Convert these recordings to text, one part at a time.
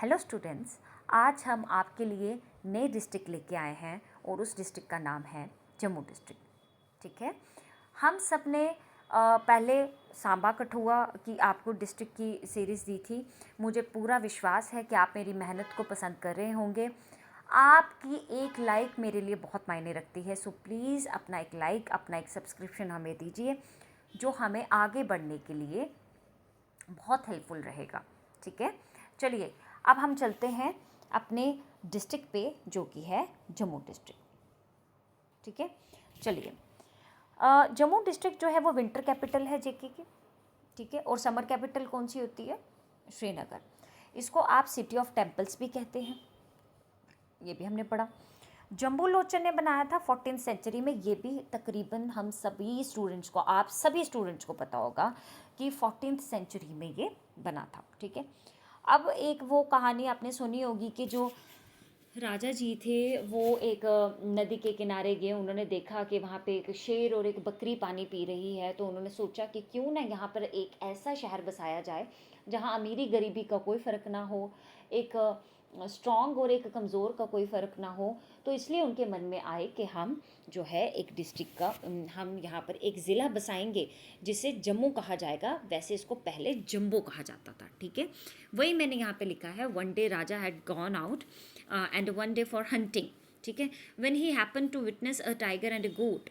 Hello students, आज हम आपके लिए नए डिस्ट्रिक्ट लेके आए हैं और उस डिस्ट्रिक्ट का नाम है जम्मू डिस्ट्रिक्ट। ठीक है, हम सब ने पहले सांबा कठुआ की आपको डिस्ट्रिक्ट की सीरीज़ दी थी। मुझे पूरा विश्वास है कि आप मेरी मेहनत को पसंद कर रहे होंगे। आपकी एक लाइक मेरे लिए बहुत मायने रखती है, सो प्लीज़ अपना एक लाइक, अपना एक सब्सक्रिप्शन हमें दीजिए, जो हमें आगे बढ़ने के लिए बहुत हेल्पफुल रहेगा। ठीक है, चलिए अब हम चलते हैं अपने डिस्ट्रिक्ट पे, जो कि है जम्मू डिस्ट्रिक्ट। ठीक है, चलिए। जम्मू डिस्ट्रिक्ट जो है वो विंटर कैपिटल है जेके की। ठीक है, और समर कैपिटल कौन सी होती है? श्रीनगर। इसको आप सिटी ऑफ टेम्पल्स भी कहते हैं, ये भी हमने पढ़ा। जम्बू लोचन ने बनाया था 14th सेंचुरी में। ये भी तकरीबन हम सभी स्टूडेंट्स को, आप सभी स्टूडेंट्स को पता होगा कि 14th सेंचुरी में ये बना था। ठीक है, अब एक वो कहानी आपने सुनी होगी कि जो राजा जी थे वो एक नदी के किनारे गए, उन्होंने देखा कि वहाँ पे एक शेर और एक बकरी पानी पी रही है, तो उन्होंने सोचा कि क्यों ना यहाँ पर एक ऐसा शहर बसाया जाए जहाँ अमीरी गरीबी का कोई फ़र्क ना हो, एक स्ट्रॉन्ग और एक कमज़ोर का कोई फ़र्क ना हो। तो इसलिए उनके मन में आए कि हम जो है एक डिस्ट्रिक्ट का, हम यहाँ पर एक ज़िला बसाएंगे जिसे जम्मू कहा जाएगा। वैसे इसको पहले जम्बो कहा जाता था। ठीक है, वही मैंने यहाँ पे लिखा है, one day raja had gone out and one day for hunting. ठीक है, when he happen to witness a tiger and a goat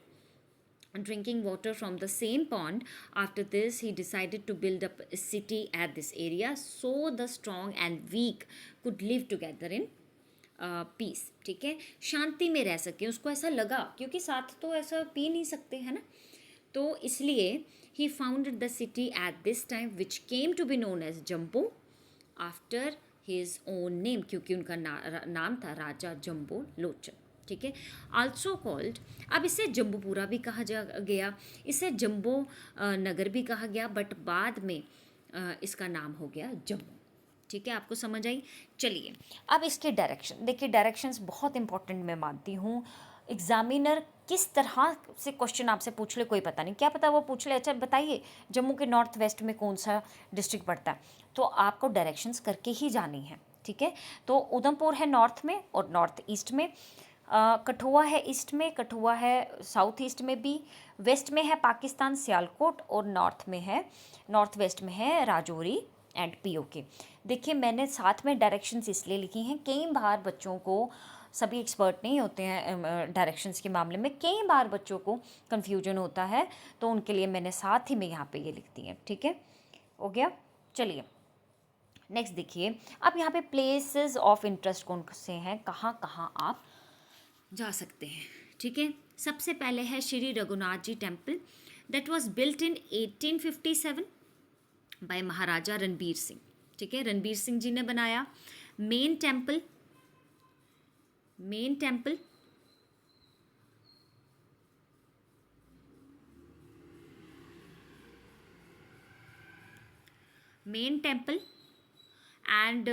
drinking water from the same pond. After this, he decided to build up a city at this area so the strong and weak could live together in peace. ठीक है, शांति में रह सके। उसको ऐसा लगा, क्योंकि साथ तो ऐसा पी नहीं सकते है ना, तो इसलिए ही founded the city at this time which came to be known as Jambu after his own name, क्योंकि उनका नाम था राजा जम्बू लोचन। ठीक है, आल्सो कॉल्ड, अब इसे जम्बूपुरा भी कहा जा गया, इसे जम्बू नगर भी कहा गया, बट बाद में इसका नाम हो गया जम्मू। ठीक है, आपको समझ आई? चलिए अब इसके डायरेक्शन देखिए। डायरेक्शंस बहुत इंपॉर्टेंट मैं मानती हूँ। एग्जामिनर किस तरह से क्वेश्चन आपसे पूछ ले कोई पता नहीं, क्या पता वो पूछ ले, अच्छा बताइए जम्मू के नॉर्थ वेस्ट में कौन सा डिस्ट्रिक्ट पड़ता है, तो आपको डायरेक्शंस करके ही जानी है। ठीक है, तो उधमपुर है नॉर्थ में और नॉर्थ ईस्ट में, कठुआ है ईस्ट में, कठुआ है साउथ ईस्ट में भी, वेस्ट में है पाकिस्तान सियालकोट, और नॉर्थ में है, नॉर्थ वेस्ट में है राजौरी एंड पीओके। देखिए मैंने साथ में डायरेक्शंस इसलिए लिखी हैं, कई बार बच्चों को, सभी एक्सपर्ट नहीं होते हैं डायरेक्शंस के मामले में, कई बार बच्चों को कन्फ्यूजन होता है, तो उनके लिए मैंने साथ ही में यहाँ पे ये लिख दी है। ठीक है, हो गया। चलिए नेक्स्ट देखिए, अब यहाँ पे प्लेसेस ऑफ इंटरेस्ट कौन से हैं, कहाँ कहाँ आप जा सकते हैं। ठीक है, सबसे पहले है Shri Raghunath ji temple, that was built in 1857 by Maharaja Ranbir Singh. ठीक है, रणबीर सिंह जी ने बनाया। Main temple, main temple main temple and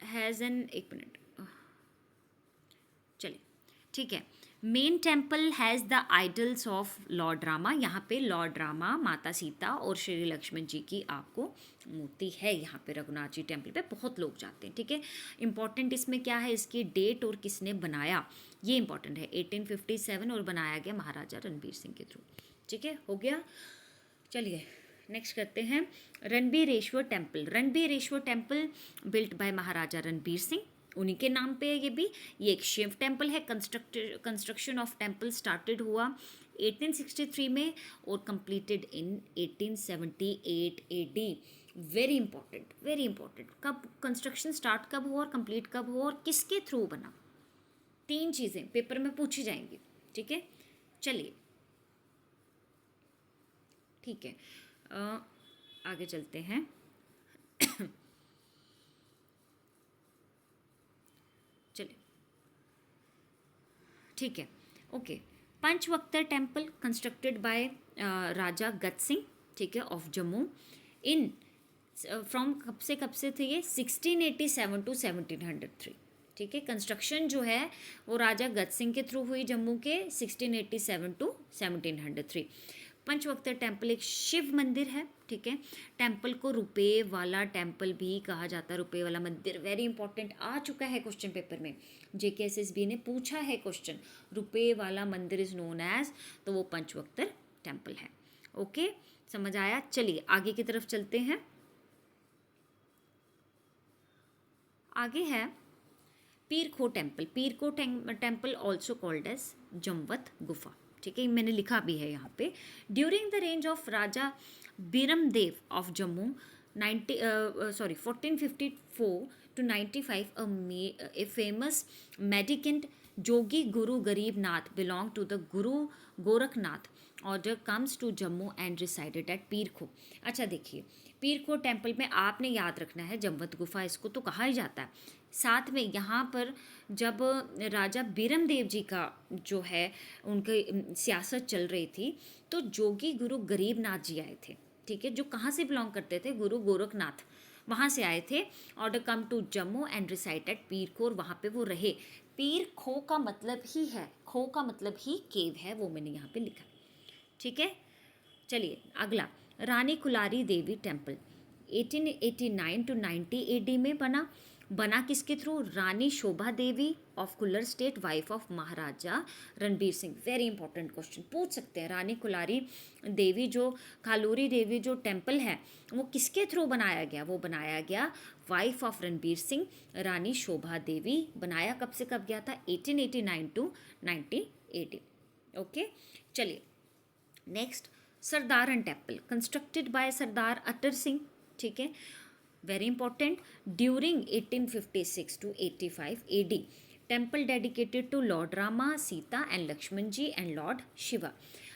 has an, एक मिनट, चलिए ठीक है, main temple has the idols of lord Rama. यहाँ पे लॉर्ड रामा, माता सीता और श्री लक्ष्मण जी की आपको मूर्ति है यहाँ पे रघुनाथ जी टेम्पल पे, बहुत लोग जाते हैं। ठीक है, इंपॉर्टेंट इसमें क्या है, इसकी डेट और किसने बनाया, ये इंपॉर्टेंट है, 1857 और बनाया गया महाराजा रणबीर सिंह के थ्रू। ठीक है, हो गया। चलिए नेक्स्ट करते हैं Ranbireshwar temple. Ranbireshwar temple built by Maharaja Ranbir Singh, उन्हीं के नाम पे है ये भी। ये एक शिव टेम्पल है। कंस्ट्रक्शन ऑफ टेम्पल स्टार्टेड हुआ 1863 में और completed in 1878 AD। Very important, very important, कब कंस्ट्रक्शन स्टार्ट कब हुआ और कंप्लीट कब हुआ और किसके थ्रू बना, 3 चीज़ें पेपर में पूछी जाएंगी। ठीक है, चलिए ठीक है, आगे चलते हैं। चलिए ठीक है, okay. Panchvaktra temple constructed by Raja Gat Singh, ठीक है, ऑफ जम्मू इन फ्रॉम कब से थे ये, 1687 टू 1703। ठीक है, कंस्ट्रक्शन जो है वो राजा गत सिंह के थ्रू हुई जम्मू के 1687 टू 1703। पंचवक्ता टेम्पल एक शिव मंदिर है, ठीक है। टेम्पल को रुपए वाला टेम्पल भी कहा जाता है, रुपए वाला मंदिर, वेरी इंपॉर्टेंट, आ चुका है क्वेश्चन पेपर में, JKSSB ने पूछा है क्वेश्चन, रुपए वाला मंदिर इज नोन एज, तो वो पंचवक्ता टेम्पल है। ओके, समझ आया। चलिए आगे की तरफ चलते हैं। आगे है Peerkho temple. Peerkho temple also called as Jamwat Gufa, ठीक है, मैंने लिखा भी है यहाँ पे। During the range of Raja Biramdev of Jammu 1454 to 95, a famous mendicant Jogi Guru Garib Nath belonged to the Guru Gorakhnath order comes to Jammu and resided at पीरखो। अच्छा देखिए, पीरखो टेम्पल में आपने याद रखना है जमवत गुफा इसको तो कहा ही जाता है। साथ में यहाँ पर जब राजा बीरमदेव जी का जो है उनकी सियासत चल रही थी, तो जोगी गुरु गरीबनाथ जी आए थे, ठीक है, जो कहाँ से बिलोंग करते थे, गुरु गोरखनाथ, वहाँ से आए थे। Order come to Jammu and reside at Peerkho, और वहाँ पे वो रहे। पीर खो का मतलब ही है, खो का मतलब ही केव है, वो मैंने यहाँ पे लिखा, ठीक है। चलिए अगला, Rani Kulari Devi temple 1889 to 90 AD में बना किसके थ्रू, Rani Shobha Devi of Kullar state, wife of Maharaja Ranbir Singh. Very important question पूछ सकते हैं। रानी कुलारी देवी जो खालूरी देवी जो टेम्पल है वो किसके थ्रू बनाया गया, वो बनाया गया वाइफ ऑफ रणबीर सिंह, रानी शोभा देवी। बनाया कब से कब गया था, 1889 to 90 AD। ओके, चलिए next, Sardaran temple constructed by Sardar Atar Singh, ठीक है, very important, during 1856 to 85 AD। Temple dedicated to Lord Rama, Sita and Lakshman ji and Lord Shiva.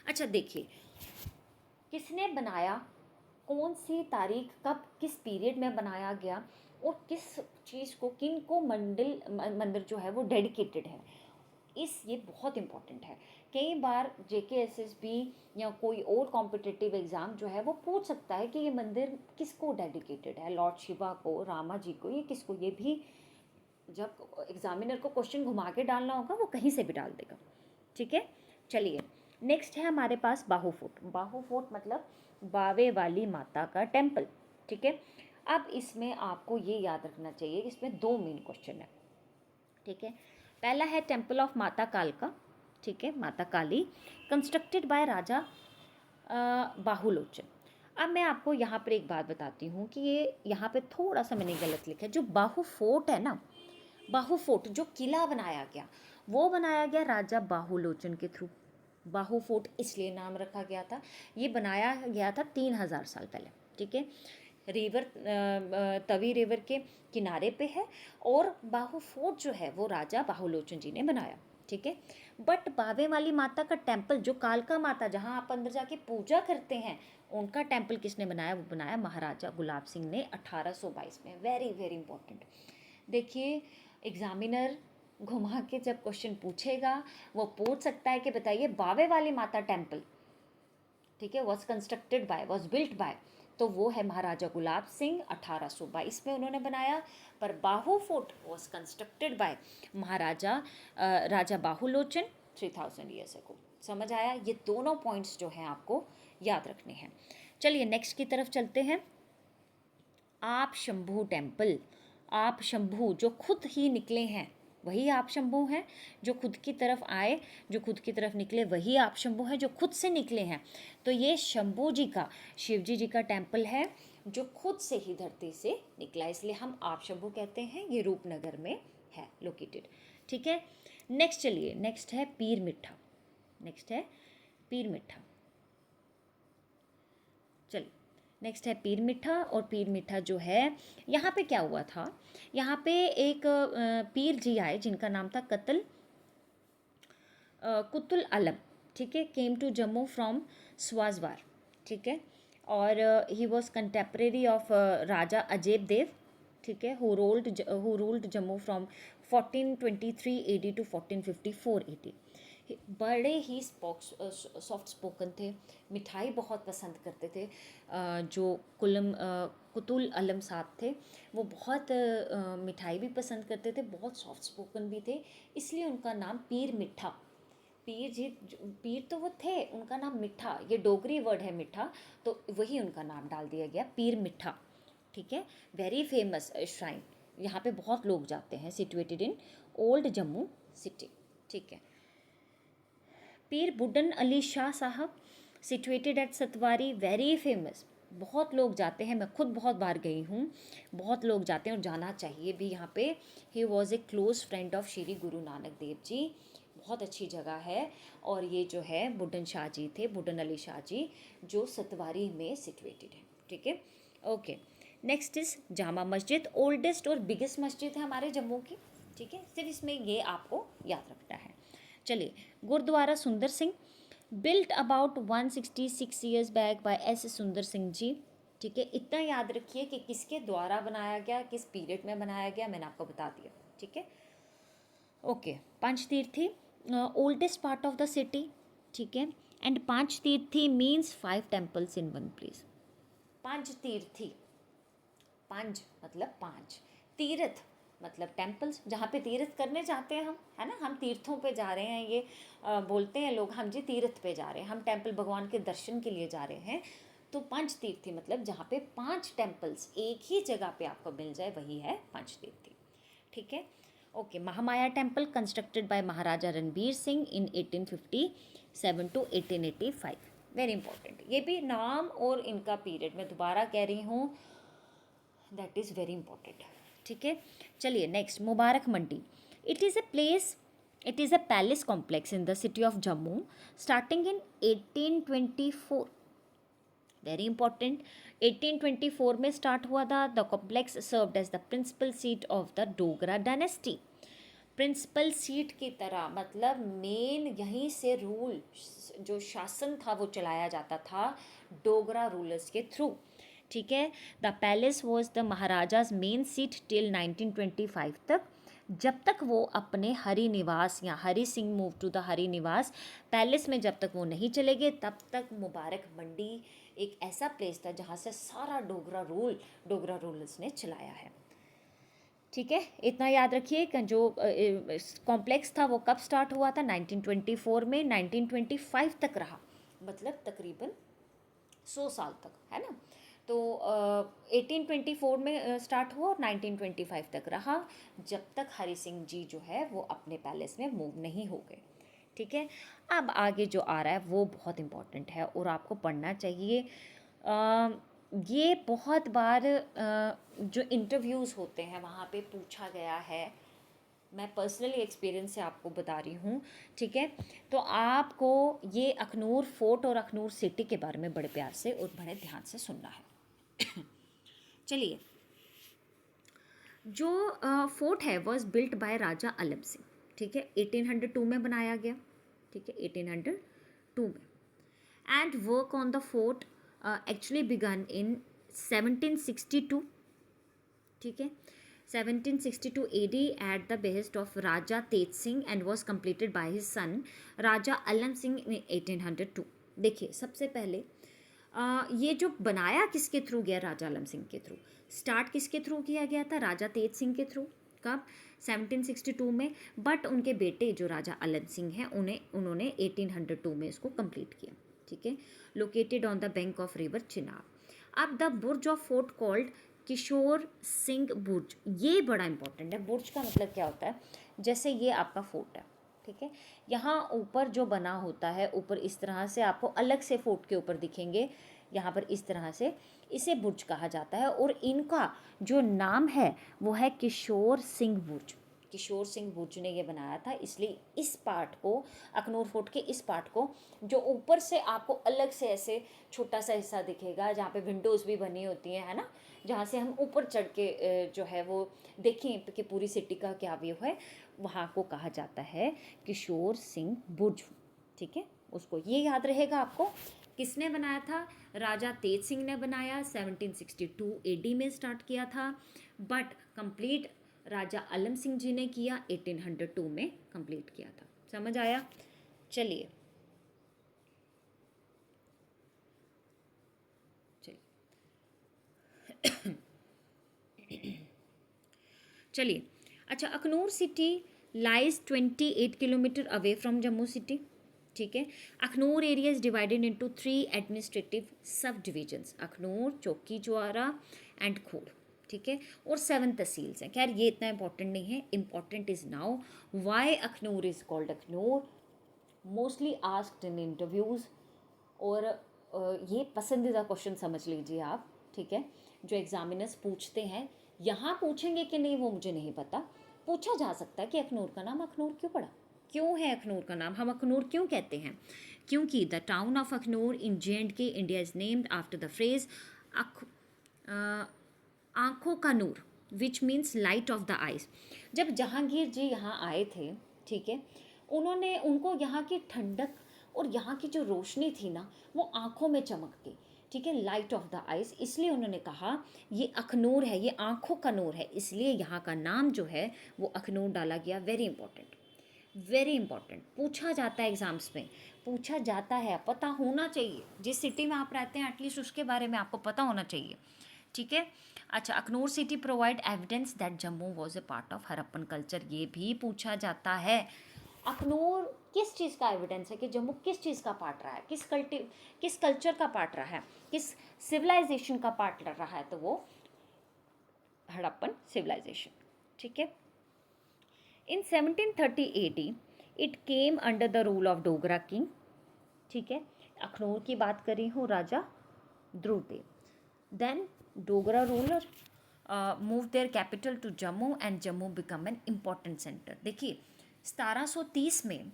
अच्छा देखिए, किसने बनाया, कौन सी तारीख, कब, किस पीरियड में बनाया गया, और किस चीज़ को, किन को मंदिर जो है वो डेडिकेटेड है, ये बहुत इंपॉर्टेंट है। कई बार JKSSB या कोई और कॉम्पिटिटिव एग्ज़ाम जो है वो पूछ सकता है कि ये मंदिर किसको डेडिकेटेड है, लॉर्ड शिवा को, रामा जी को, ये किसको, ये भी जब एग्जामिनर को क्वेश्चन घुमा के डालना होगा वो कहीं से भी डाल देगा, ठीक है। चलिए नेक्स्ट है हमारे पास बाहू फोर्ट। बाहू फोर्ट मतलब बावे वाली माता का टेम्पल, ठीक है। अब इसमें आपको ये याद रखना चाहिए कि इसमें दो मेन क्वेश्चन है, ठीक है। पहला है टेम्पल ऑफ माता कालका, ठीक है, माता काली, कंस्ट्रक्टेड बाय राजा बाहुलोचन। अब मैं आपको यहाँ पर एक बात बताती हूँ कि ये यहाँ पे थोड़ा सा मैंने गलत लिखा है। जो बाहू फोर्ट है ना, बाहू फोर्ट जो किला बनाया गया वो बनाया गया राजा बाहुलोचन के थ्रू। बाहू फोर्ट इसलिए नाम रखा गया था, ये बनाया गया था 3000 साल पहले, ठीक है। रिवर तवी रिवर के किनारे पे है, और बाहू फोर्ट जो है वो राजा बाहुलोचन जी ने बनाया, ठीक है। बट बावे वाली माता का टेम्पल, जो कालका माता जहाँ आप अंदर जाके पूजा करते हैं, उनका टेम्पल किसने बनाया, वो बनाया महाराजा गुलाब सिंह ने 1822 में। Very very important. देखिए एग्जामिनर घुमा के जब क्वेश्चन पूछेगा वो पूछ सकता है कि बताइए बावे वाली माता टेम्पल, ठीक है, was constructed bye, was built by, तो वो है महाराजा गुलाब सिंह, 1822 में उन्होंने बनाया। पर Bahu fort was constructed by Raja Bahulochan 3000 years ago. समझ आया, ये दोनों पॉइंट्स जो हैं आपको याद रखने हैं। चलिए नेक्स्ट की तरफ चलते हैं। आप शंभू टेम्पल, आप शंभू जो खुद ही निकले हैं वही आप शंभू हैं, जो खुद की तरफ आए, जो खुद की तरफ निकले वही आप शंभू हैं, जो खुद से निकले हैं। तो ये शंभू जी का, शिवजी जी का टेम्पल है जो खुद से ही धरती से निकला, इसलिए हम आप शंभू कहते हैं। ये रूपनगर में है लोकेटेड, ठीक है। नेक्स्ट चलिए, नेक्स्ट है पीर मिठा, नेक्स्ट है पीर मिठा। चलिए नेक्स्ट है पीर मिठा। और पीर मिठा जो है, यहाँ पे क्या हुआ था, यहाँ पे एक पीर जी आए जिनका नाम था कुतुल आलम, ठीक है, came to Jammu from Swajwar, ठीक है। और he was contemporary of Raja Ajeb Dev, ठीक है, who ruled Jammu from 1423 AD to 1454 AD। बड़े ही सॉफ्ट स्पोकन थे, मिठाई बहुत पसंद करते थे। जो कुतुल आलम साहब थे वो बहुत मिठाई भी पसंद करते थे, बहुत सॉफ्ट स्पोकन भी थे, इसलिए उनका नाम पीर मिठा पीर तो वो थे, उनका नाम मिठा, ये डोगरी वर्ड है मिठा, तो वही उनका नाम डाल दिया गया पीर मिठा। ठीक है, वेरी फेमस श्राइन, यहाँ पे बहुत लोग जाते हैं, situated in old Jammu city. ठीक है, पीर बुड्ढन अली शाह साहब, situated at Satwari, very famous, बहुत लोग जाते हैं, मैं खुद बहुत बार गई हूँ, बहुत लोग जाते हैं और जाना चाहिए भी यहाँ पे। He was a close friend of Shri Guru Nanak Dev ji, बहुत अच्छी जगह है। और ये जो है बुड्ढन शाह जी थे, बुड्ढन अली शाह जी, जो सतवारी में सिचुएटेड है। ठीक है, okay. Next is Jama Masjid, oldest और बिगेस्ट मस्जिद है हमारे जम्मू की। ठीक है, सिर्फ इसमें ये आपको याद रखना है। चलिए, गुरुद्वारा सुंदर Singh, built about 166 years back by S सुंदर सिंह जी। ठीक है, इतना याद रखिए कि किसके द्वारा बनाया गया, किस पीरियड में बनाया गया, मैंने आपको बता दिया। ठीक है, okay. Panchtirthi, oldest part of the city. ठीक है, and Panchtirthi means 5 temples in one place. Panchtirthi, पंच मतलब 5, तीर्थ मतलब टेम्पल्स, जहाँ पे तीर्थ करने जाते हैं हम, है ना, हम तीर्थों पे जा रहे हैं, ये बोलते हैं लोग, हम जी तीर्थ पे जा रहे हैं, हम टेम्पल भगवान के दर्शन के लिए जा रहे हैं। तो पंचतीर्थी मतलब जहाँ पे 5 टेम्पल्स एक ही जगह पे आपको मिल जाए, वही है पंचतीर्थी। ठीक है, okay. Mahamaya temple constructed bye Maharaja Ranbir Singh in 1857 to 1885, very important, ये भी नाम और इनका पीरियड मैं दोबारा कह रही हूँ, दैट इज़ वेरी इंपॉर्टेंट। ठीक है, चलिए next, Mubarak Mandi, it is a palace complex in the city of Jammu, starting in 1824, very important. 1824 में स्टार्ट हुआ था। The complex served as the principal seat of the Dogra dynasty, principal seat की तरह, मतलब main यहीं से रूल, जो शासन था वो चलाया जाता था डोगरा रूलर्स के थ्रू। ठीक है, the palace was the maharaja's main seat till 1925 तक, जब तक वो अपने हरि निवास या Hari Singh move to the Hari Niwas palace में जब तक वो नहीं चले गए, तब तक मुबारक मंडी एक ऐसा प्लेस था जहाँ से सारा डोगरा रूलर्स ने चलाया है। ठीक है, इतना याद रखिए कि जो कॉम्प्लेक्स था वो कब स्टार्ट हुआ था, 1924 में, 1925 तक रहा, मतलब तकरीबन 100 साल तक, है ना। तो 1824 में स्टार्ट हुआ और 1925 तक रहा, जब तक हरि सिंह जी जो है वो अपने पैलेस में मूव नहीं हो गए। ठीक है, अब आगे जो आ रहा है वो बहुत इम्पॉर्टेंट है और आपको पढ़ना चाहिए। ये बहुत बार जो इंटरव्यूज़ होते हैं वहाँ पे पूछा गया है, मैं पर्सनली एक्सपीरियंस से आपको बता रही हूँ। ठीक है, तो आपको ये अखनूर फोर्ट और अखनूर सिटी के बारे में बड़े प्यार से और बड़े ध्यान से सुनना है। चलिए, जो फोर्ट है वॉज बिल्ट बाय राजा आलम सिंह। ठीक है, 1802 में बनाया गया। ठीक है, 1802 में, and work on the fort actually began in 1762। ठीक है, 1762 AD at the behest of Raja Tej Singh and was completed by his son Raja Alam Singh in 1802। देखिए, सबसे पहले ये जो बनाया किसके थ्रू गया, राजा आलम सिंह के थ्रू। स्टार्ट किसके थ्रू किया गया था, राजा तेज सिंह के थ्रू। कब, 1762 में, बट उनके बेटे जो राजा आलम सिंह हैं उन्होंने 1802 में इसको कंप्लीट किया। ठीक है, located on the bank of river Chenab. अब the burj of fort called Kishore Singh burj, ये बड़ा इंपॉर्टेंट है। बुर्ज का मतलब क्या होता है, जैसे ये आपका फोर्ट है, ठीक है, यहाँ ऊपर जो बना होता है, ऊपर इस तरह से आपको अलग से फोर्ट के ऊपर दिखेंगे, यहाँ पर इस तरह से, इसे बुर्ज कहा जाता है। और इनका जो नाम है वो है किशोर सिंह बुर्ज। किशोर सिंह बुर्ज ने ये बनाया था, इसलिए इस पार्ट को, अखनूर फोर्ट के इस पार्ट को, जो ऊपर से आपको अलग से ऐसे छोटा सा हिस्सा दिखेगा, जहाँ पे विंडोज़ भी बनी होती हैं, है ना, जहाँ से हम ऊपर चढ़ के जो है वो देखें कि पूरी सिटी का क्या व्यू है, वहाँ को कहा जाता है किशोर सिंह बुर्ज। ठीक है, उसको ये याद रहेगा आपको। किसने बनाया था, राजा तेज सिंह ने बनाया, 1762 AD में स्टार्ट किया था, बट कंप्लीट राजा आलम सिंह जी ने किया, 1802 में कंप्लीट किया था। समझ आया? चलिए चलिए, अच्छा, Akhnoor city lies 28 kilometre away from Jammu city. ठीक है। Akhnoor area is divided into 3 administrative सब डिविजन्स, अखनूर, चौकी चौरा एंड खोड़, ठीक है, और 7 तहसील्स हैं। खैर ये इतना इंपॉर्टेंट नहीं है, important is now why Akhnoor is called Akhnoor, mostly asked in interviews. और ये पसंदीदा क्वेश्चन समझ लीजिए आप, ठीक है, जो एग्जामिनर्स पूछते हैं। यहाँ पूछेंगे कि नहीं वो मुझे नहीं पता, पूछा जा सकता है कि अखनूर का नाम अखनूर क्यों पड़ा, क्यों है अखनूर का नाम, हम अखनूर क्यों कहते हैं, क्योंकि the town of Akhnoor in J&K India is named after the phrase आँखों का नूर which means light of the eyes. जब जहांगीर जी यहाँ आए थे, ठीक है, उन्होंने उनको यहाँ की ठंडक और यहाँ की जो रोशनी थी ना वो आँखों में चमकती, ठीक है, लाइट ऑफ द आइज, इसलिए उन्होंने कहा ये अखनूर है, ये आँखों का नूर है, इसलिए यहाँ का नाम जो है वो अखनूर डाला गया। वेरी इंपॉर्टेंट, वेरी इंपॉर्टेंट, पूछा जाता है एग्जाम्स में, पूछा जाता है, पता होना चाहिए। जिस सिटी में आप रहते हैं एटलीस्ट उसके बारे में आपको पता होना चाहिए, ठीक है। अच्छा, Akhnoor city provide evidence that Jammu was a part of Harappan culture, ये भी पूछा जाता है। अखनूर किस चीज़ का एविडेंस है कि जम्मू किस चीज़ का पार्ट रहा है, किस कल्चर का पार्ट रहा है, किस सिविलाइजेशन का पार्ट रहा है, तो वो हड़प्पन सिविलाइजेशन, ठीक है। In 1730 AD it came under the rule of Dogra king, ठीक है, अखनूर की बात करी हूँ, Raja Dhruvdev. Then Dogra ruler move their capital to Jammu and Jammu become an important centre. देखिए 1730 में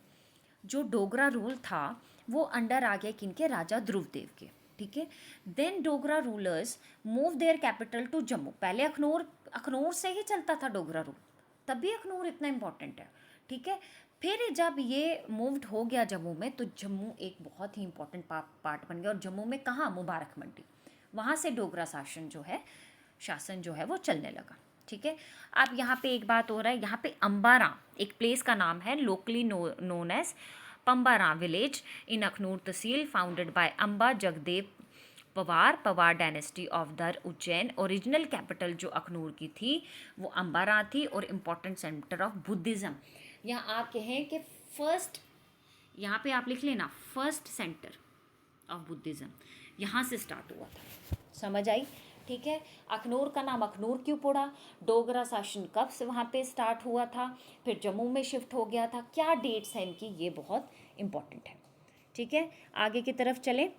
जो डोगरा रूल था वो अंडर आ गया किनके, राजा ध्रुवदेव के, ठीक है। Then Dogra rulers move their capital to Jammu, पहले अखनूर से ही चलता था डोगरा रूल, तभी अखनूर इतना इम्पॉर्टेंट है, ठीक है। फिर जब ये मूव्ड हो गया जम्मू में तो जम्मू एक बहुत ही इंपॉर्टेंट पार्ट बन गया। और जम्मू में कहाँ, मुबारक मंडी, वहाँ से डोगरा शासन जो है वो चलने लगा, ठीक है। अब यहाँ पे एक बात हो रहा है, यहाँ पे अंबारा एक प्लेस का नाम है, locally known as Pambara village in Akhnoor tehsil, founded by Amba Jagdev Pawar dynasty of the Ujjain. Original capital जो अखनूर की थी वो अंबारा थी और इम्पॉर्टेंट सेंटर ऑफ बुद्धिज़्म। यहाँ आप कहें कि फर्स्ट, यहाँ पे आप लिख लेना फर्स्ट सेंटर ऑफ बुद्धिज़्म यहाँ से स्टार्ट हुआ था, समझ आई, ठीक है। अखनूर का नाम अखनूर क्यों पड़ा, डोगरा शासन कब से वहाँ पे स्टार्ट हुआ था, फिर जम्मू में शिफ्ट हो गया था, क्या डेट्स हैं इनकी, ये बहुत इंपॉर्टेंट है, ठीक है। आगे की तरफ चलें।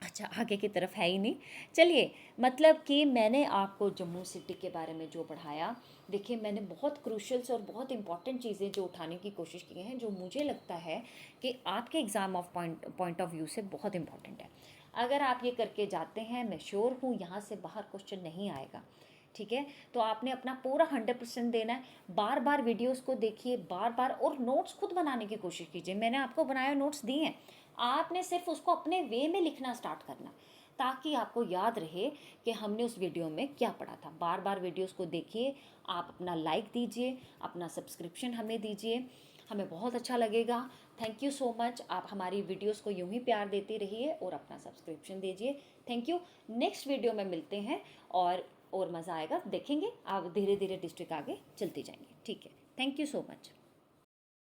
अच्छा, आगे की तरफ है ही नहीं, चलिए, मतलब कि मैंने आपको जम्मू सिटी के बारे में जो पढ़ाया, देखिए मैंने बहुत क्रूशल्स और बहुत इंपॉर्टेंट चीज़ें जो उठाने की कोशिश की हैं, जो मुझे लगता है कि आपके exam of point of view से बहुत इंपॉर्टेंट है। अगर आप ये करके जाते हैं, मैं श्योर हूँ यहाँ से बाहर क्वेश्चन नहीं आएगा, ठीक है। तो आपने अपना पूरा 100% देना है, बार बार वीडियोस को देखिए, बार बार, और नोट्स खुद बनाने की कोशिश कीजिए। मैंने आपको बनाए नोट्स दिए हैं, आपने सिर्फ उसको अपने वे में लिखना स्टार्ट करना, ताकि आपको याद रहे कि हमने उस वीडियो में क्या पढ़ा था। बार बार वीडियोस को देखिए, आप अपना लाइक दीजिए, अपना सब्सक्रिप्शन हमें दीजिए, हमें बहुत अच्छा लगेगा। थैंक यू सो मच, आप हमारी वीडियोस को यूं ही प्यार देते रहिए और अपना सब्सक्रिप्शन दीजिए। Thank you. नेक्स्ट वीडियो में मिलते हैं और मज़ा आएगा, देखेंगे आप, धीरे धीरे डिस्ट्रिक्ट आगे चलती जाएंगे, ठीक है। Thank you so much.